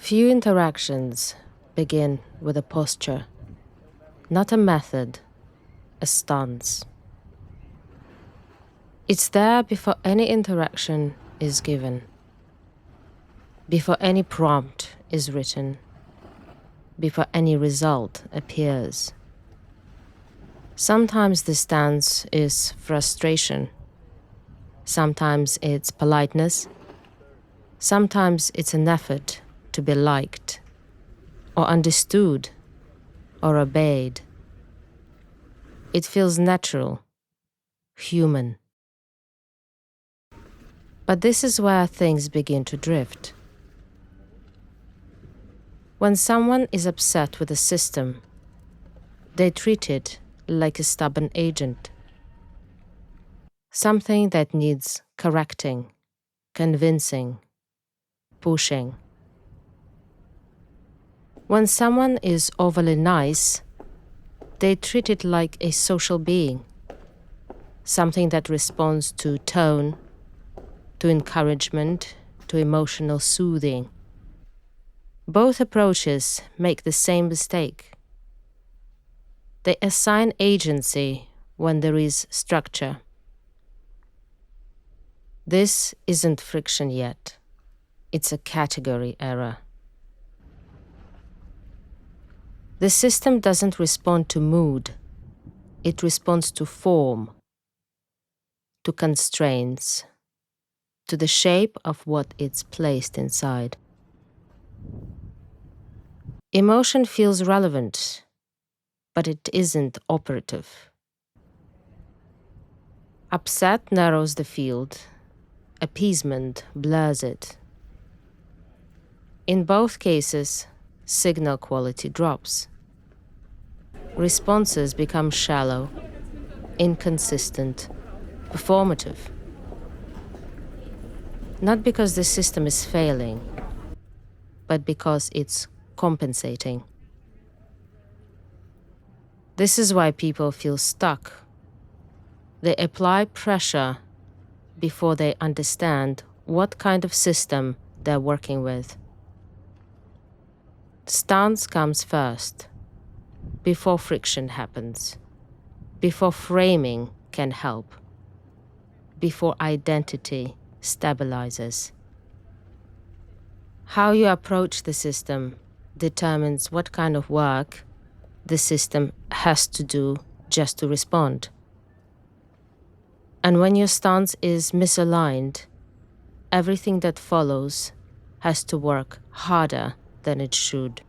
Few interactions begin with a posture, not a method, a stance. It's there before any interaction is given, before any prompt is written, before any result appears. Sometimes the stance is frustration. Sometimes it's politeness. Sometimes it's an effort to be liked, or understood, or obeyed. It feels natural, human. But this is where things begin to drift. When someone is upset with a system, they treat it like a stubborn agent, something that needs correcting, convincing, pushing. When someone is overly nice, they treat it like a social being, something that responds to tone, to encouragement, to emotional soothing. Both approaches make the same mistake. They assign agency when there is structure. This isn't friction yet. It's a category error. The system doesn't respond to mood. It responds to form, to constraints, to the shape of what it's placed inside. Emotion feels relevant, but it isn't operative. Upset narrows the field. Appeasement blurs it. In both cases, signal quality drops. Responses become shallow, inconsistent, performative. Not because the system is failing, but because it's compensating. This is why people feel stuck. They apply pressure before they understand what kind of system they're working with. Stance comes first, before friction happens, before framing can help, before identity stabilizes. How you approach the system determines what kind of work the system has to do just to respond. And when your stance is misaligned, everything that follows has to work harder than it should.